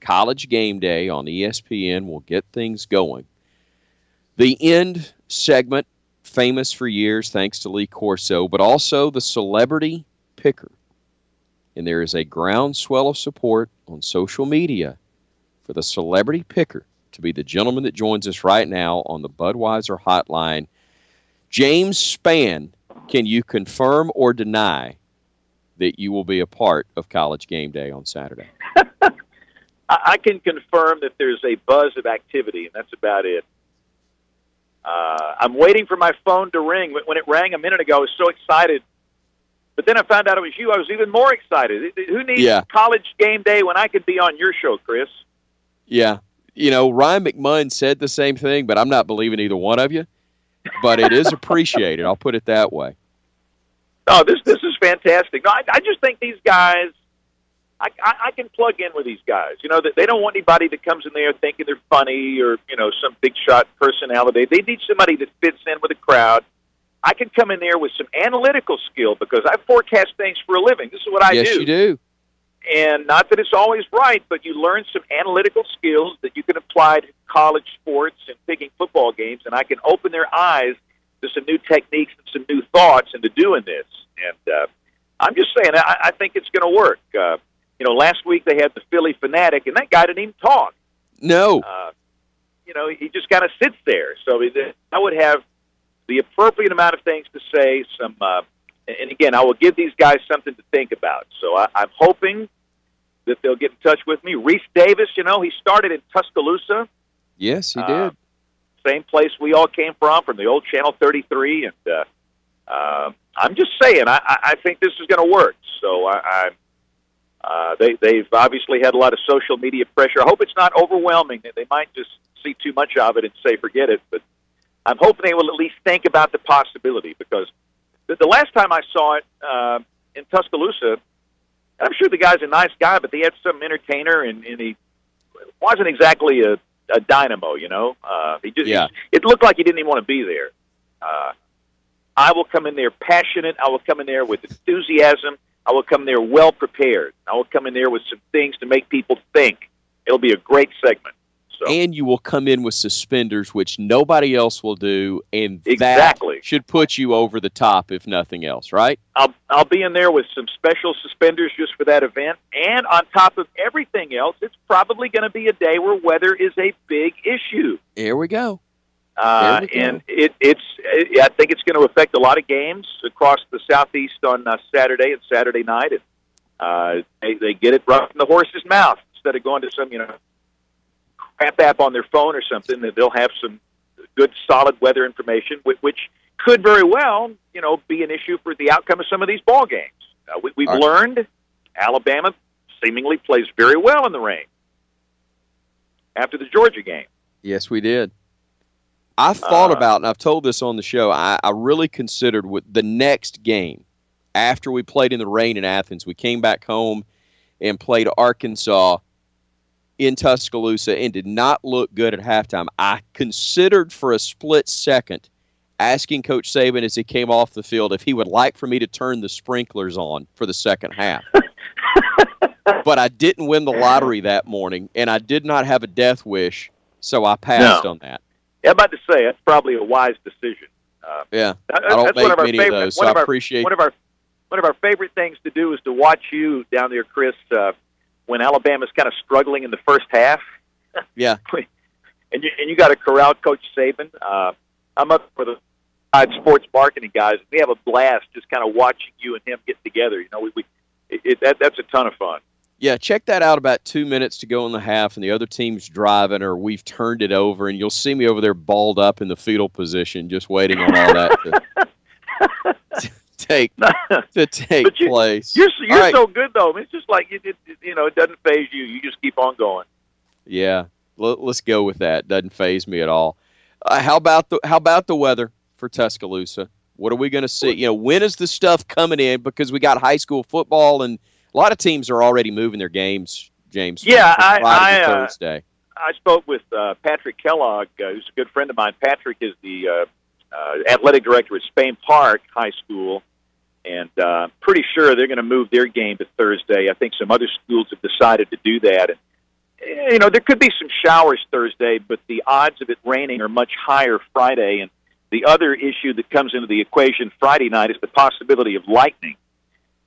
College Game Day on ESPN will get things going. The end segment, famous for years thanks to Lee Corso, but also the Celebrity Picker. And there is a groundswell of support on social media for the Celebrity Picker to be the gentleman that joins us right now on the Budweiser hotline. James Spann, can you confirm or deny that you will be a part of College Game Day on Saturday? I can confirm that there's a buzz of activity, and that's about it. I'm waiting for my phone to ring. When it rang a minute ago, I was so excited. But then I found out it was you. I was even more excited. Who needs College Game Day when I could be on your show, Chris? Yeah. You know, Ryan McMahon said the same thing, but I'm not believing either one of you. But it is appreciated. I'll put it that way. Oh, this is fantastic. No, I just think these guys, I can plug in with these guys. You know, they don't want anybody that comes in there thinking they're funny or, you know, some big shot personality. They need somebody that fits in with the crowd. I can come in there with some analytical skill because I forecast things for a living. This is what I do. Yes, you do. And not that it's always right, but you learn some analytical skills that you can apply to college sports and picking football games, and I can open their eyes to some new techniques and some new thoughts into doing this. And I'm just saying, I think it's going to work. You know, last week they had the Philly Fanatic, and that guy didn't even talk. No. You know, he just kind of sits there. So I would have the appropriate amount of things to say, and again, I will give these guys something to think about. So I'm hoping that they'll get in touch with me. Reese Davis, you know, he started in Tuscaloosa. Yes, he did. Same place we all came from the old Channel 33. And I'm just saying, I think this is going to work. So they've obviously had a lot of social media pressure. I hope it's not overwhelming. They might just see too much of it and say, forget it. But I'm hoping they will at least think about the possibility, because the last time I saw it in Tuscaloosa, I'm sure the guy's a nice guy, but they had some entertainer, and he wasn't exactly a dynamo, you know. It looked like he didn't even want to be there. I will come in there passionate. I will come in there with enthusiasm. I will come in there well prepared. I will come in there with some things to make people think. It'll be a great segment. So. And you will come in with suspenders, which nobody else will do, and exactly. That should put you over the top, if nothing else, right? I'll be in there with some special suspenders just for that event, and on top of everything else, it's probably going to be a day where weather is a big issue. Here we go. And I think it's going to affect a lot of games across the Southeast on Saturday and Saturday night. And they get it right from the horse's mouth instead of going to some, you know, crap app on their phone or something. That they'll have some good, solid weather information, which could very well, you know, be an issue for the outcome of some of these ball games. We've learned Alabama seemingly plays very well in the rain after the Georgia game. Yes, we did. I thought about, and I've told this on the show, I really considered with the next game after we played in the rain in Athens. We came back home and played Arkansas in Tuscaloosa and did not look good at halftime. I considered for a split second asking Coach Saban as he came off the field if he would like for me to turn the sprinklers on for the second half. But I didn't win the lottery that morning, and I did not have a death wish, so I passed on that. Yeah, I'm about to say that's probably a wise decision. I don't make many of those, so I appreciate one of our favorite things to do is to watch you down there, Chris, when Alabama's kind of struggling in the first half. Yeah. and you got to corral Coach Saban. I'm up for the sports marketing guys. We have a blast just kind of watching you and him get together. You know, that's a ton of fun. Yeah, check that out about 2 minutes to go in the half, and the other team's driving, or we've turned it over, and you'll see me over there balled up in the fetal position, just waiting on all that to take place. You're right. So good though. It's just like it doesn't faze you. You just keep on going. Yeah, let's go with that. Doesn't faze me at all. How about the weather for Tuscaloosa? What are we going to see? You know, when is the stuff coming in? Because we got high school football, and a lot of teams are already moving their games, James. Yeah, Thursday. I spoke with Patrick Kellogg, who's a good friend of mine. Patrick is the athletic director at Spain Park High School, and pretty sure they're going to move their game to Thursday. I think some other schools have decided to do that. And there could be some showers Thursday, but the odds of it raining are much higher Friday. And the other issue that comes into the equation Friday night is the possibility of lightning.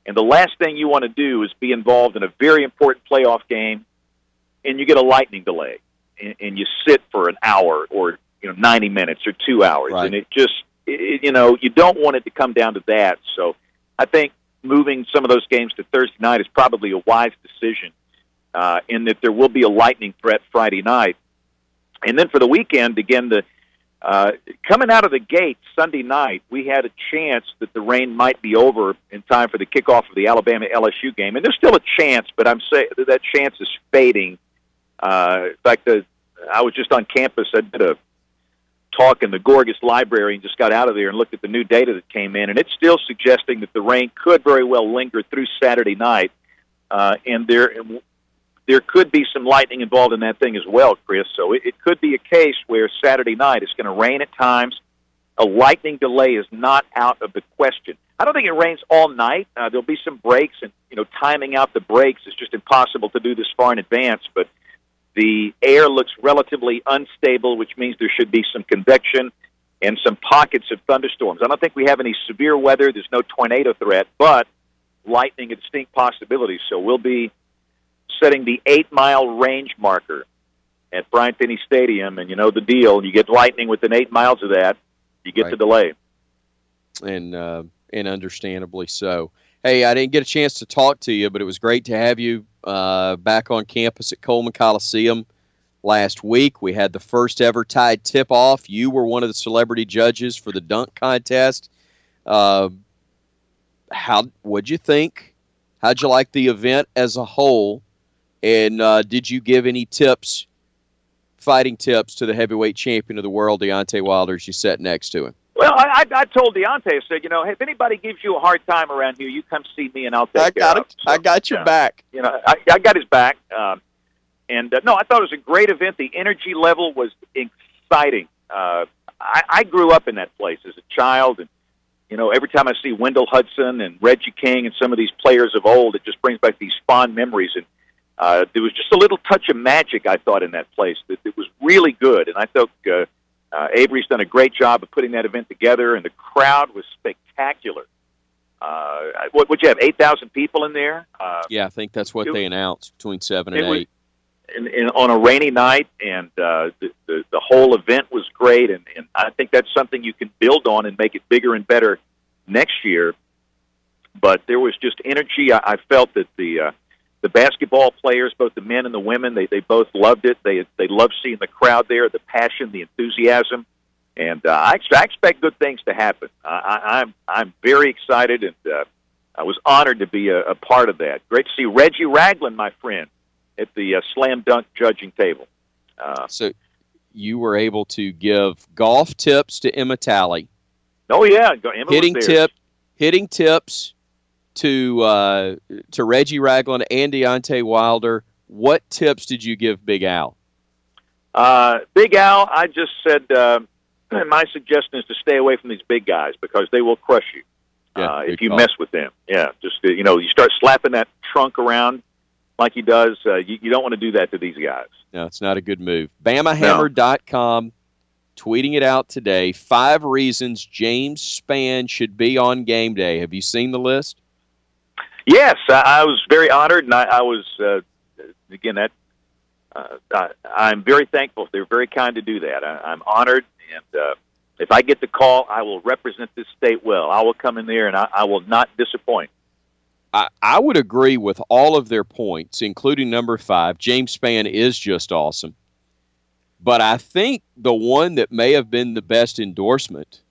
And the last thing you want to do is be involved in a very important playoff game, and you get a lightning delay, and you sit for an hour or 90 minutes or 2 hours, right. And it just you don't want it to come down to that. So I think moving some of those games to Thursday night is probably a wise decision, in that there will be a lightning threat Friday night. And then for the weekend, again, coming out of the gate Sunday night, we had a chance that the rain might be over in time for the kickoff of the Alabama-LSU game. And there's still a chance, but I'm saying that chance is fading. In fact, I was just on campus. I did a talk in the Gorgas Library and just got out of there and looked at the new data that came in, and it's still suggesting that the rain could very well linger through Saturday night, and there could be some lightning involved in that thing as well, Chris. So it could be a case where Saturday night it's going to rain at times. A lightning delay is not out of the question. I don't think it rains all night. There'll be some breaks, and timing out the breaks is just impossible to do this far in advance, but the air looks relatively unstable, which means there should be some convection and some pockets of thunderstorms. I don't think we have any severe weather. There's no tornado threat, but lightning a distinct possibility. So we'll be setting the 8-mile range marker at Bryant-Denny Stadium, and you know the deal. You get lightning within 8 miles of that, you get right. the delay. And understandably so. Hey, I didn't get a chance to talk to you, but it was great to have you back on campus at Coleman Coliseum last week. We had the first ever Tide tip-off. You were one of the celebrity judges for the dunk contest. What'd you think? How'd you like the event as a whole? And did you give any fighting tips to the heavyweight champion of the world, Deontay Wilder, as you sat next to him? Well, I told Deontay, I said, hey, if anybody gives you a hard time around here, you come see me and I'll take it up. So, I got your back. I got his back. No, I thought it was a great event. The energy level was exciting. I grew up in that place as a child, and every time I see Wendell Hudson and Reggie King and some of these players of old, it just brings back these fond memories. And there was just a little touch of magic, I thought, in that place. It was really good, and I thought Avery's done a great job of putting that event together, and the crowd was spectacular. What'd you have, 8,000 people in there? Yeah, I think that's what they announced, between 7 and 8. On a rainy night, and the whole event was great, and I think that's something you can build on and make it bigger and better next year. But there was just energy. I felt that the basketball players, both the men and the women, they both loved it. They loved seeing the crowd there, the passion, the enthusiasm, and I expect good things to happen. I'm very excited, and I was honored to be a part of that. Great to see Reggie Ragland, my friend, at the slam dunk judging table. So you were able to give golf tips to Emma Talley. Oh yeah, Emma hitting tips to Reggie Ragland and Deontay Wilder. What tips did you give Big Al? Big Al, I just said my suggestion is to stay away from these big guys because they will crush you if you mess with them. Yeah, just you start slapping that trunk around like he does. You don't want to do that to these guys. No, it's not a good move. BamaHammer.com tweeting it out today. 5 reasons James Spann should be on game day. Have you seen the list? Yes, I was very honored, and I was, again, I'm very thankful. They're very kind to do that. I'm honored, and if I get the call, I will represent this state well. I will come in there, and I will not disappoint. I would agree with all of their points, including number 5. James Spann is just awesome. But I think the one that may have been the best endorsement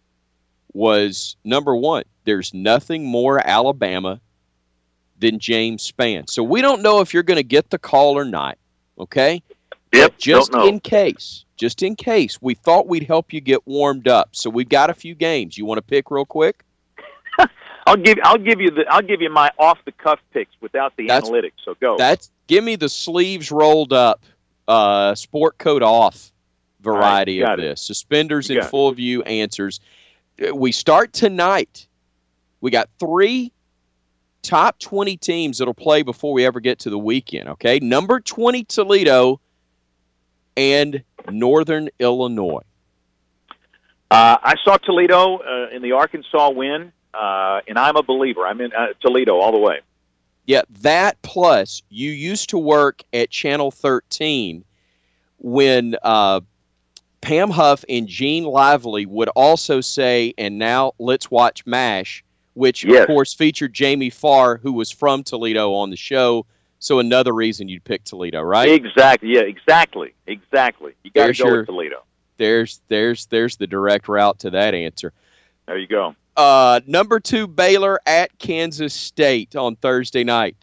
was number 1. There's nothing more Alabama than James Spann. So we don't know if you're going to get the call or not, okay? Yep, just in case, we thought we'd help you get warmed up. So we've got a few games. You want to pick real quick? I'll give you my off the cuff picks without the analytics. So go. Give me the sleeves rolled up, sport coat off variety of this. Suspenders in full view answers. We start tonight. We got 3 top 20 teams that'll play before we ever get to the weekend, okay? Number 20, Toledo, and Northern Illinois. I saw Toledo in the Arkansas win, and I'm a believer. I'm in Toledo all the way. Yeah, that plus you used to work at Channel 13 when Pam Huff and Gene Lively would also say, and now let's watch MASH, which, yes, of course, featured Jamie Farr, who was from Toledo, on the show. So another reason you'd pick Toledo, right? Exactly. Yeah, exactly. You got to go with Toledo. There's the direct route to that answer. There you go. Number 2, Baylor at Kansas State on Thursday night.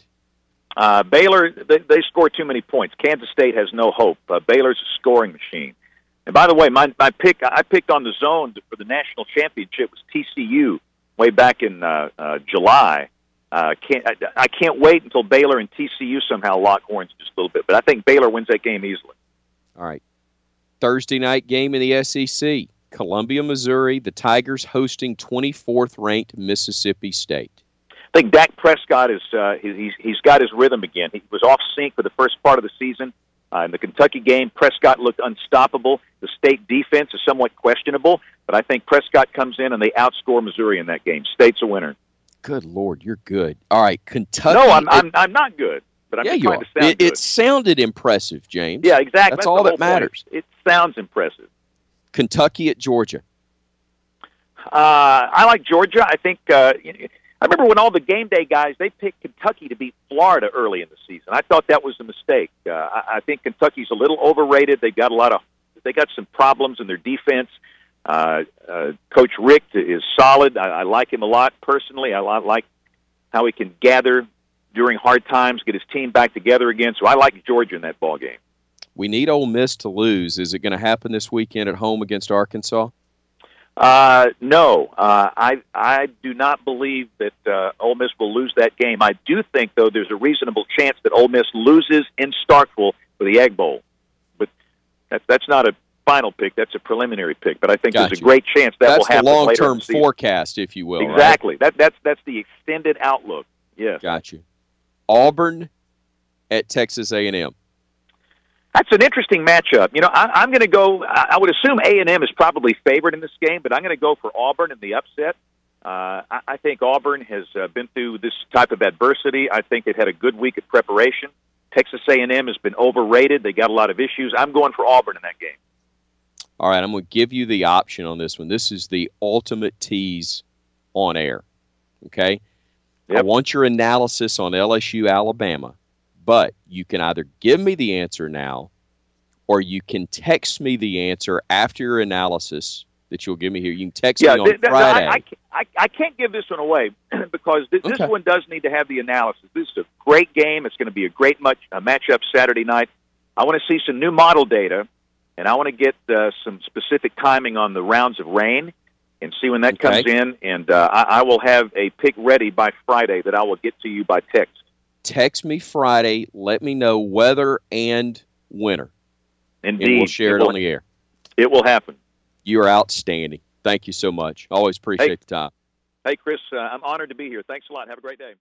Baylor, they score too many points. Kansas State has no hope. Baylor's a scoring machine. And by the way, I picked on the zone for the national championship was TCU way back in July. I can't wait until Baylor and TCU somehow lock horns just a little bit. But I think Baylor wins that game easily. All right. Thursday night game in the SEC. Columbia, Missouri, the Tigers hosting 24th-ranked Mississippi State. I think Dak Prescott is he's got his rhythm again. He was off sync for the first part of the season. In the Kentucky game, Prescott looked unstoppable. The State defense is somewhat questionable, but I think Prescott comes in and they outscore Missouri in that game. State's a winner. Good Lord, you're good. All right, Kentucky. No, I'm not good, but I'm just trying to sound good. It sounded impressive, James. Yeah, exactly. That's all that matters. It sounds impressive. Kentucky at Georgia. I like Georgia. I think I remember when all the game day guys, they picked Kentucky to beat Florida early in the season. I thought that was a mistake. I think Kentucky's a little overrated. They got some problems in their defense. Coach Rick is solid. I like him a lot personally. I like how he can gather during hard times, get his team back together again. So I like Georgia in that ball game. We need Ole Miss to lose. Is it going to happen this weekend at home against Arkansas? No. I do not believe that Ole Miss will lose that game. I do think, though, there's a reasonable chance that Ole Miss loses in Starkville for the Egg Bowl. But that's not a final pick. That's a preliminary pick. But I think there's a great chance that will happen later in the season. That's the long-term forecast, if you will. Exactly. Right? That's the extended outlook. Yes. Got you. Auburn at Texas A&M. That's an interesting matchup. You know, I'm going to go. I would assume A&M is probably favored in this game, but I'm going to go for Auburn in the upset. I think Auburn has been through this type of adversity. I think it had a good week of preparation. Texas A&M has been overrated. They got a lot of issues. I'm going for Auburn in that game. All right, I'm going to give you the option on this one. This is the ultimate tease on air. Okay? Yep. I want your analysis on LSU, Alabama. But you can either give me the answer now, or you can text me the answer after your analysis that you'll give me here. You can text me on Friday. I can't give this one away because this one does need to have the analysis. This is a great game. It's going to be a great matchup Saturday night. I want to see some new model data, and I want to get some specific timing on the rounds of rain and see when that comes in. And I will have a pick ready by Friday that I will get to you by text. Text me Friday. Let me know weather and winner. Indeed. And we'll share it on the air. It will happen. You are outstanding. Thank you so much. Always appreciate the time. Hey, Chris, I'm honored to be here. Thanks a lot. Have a great day.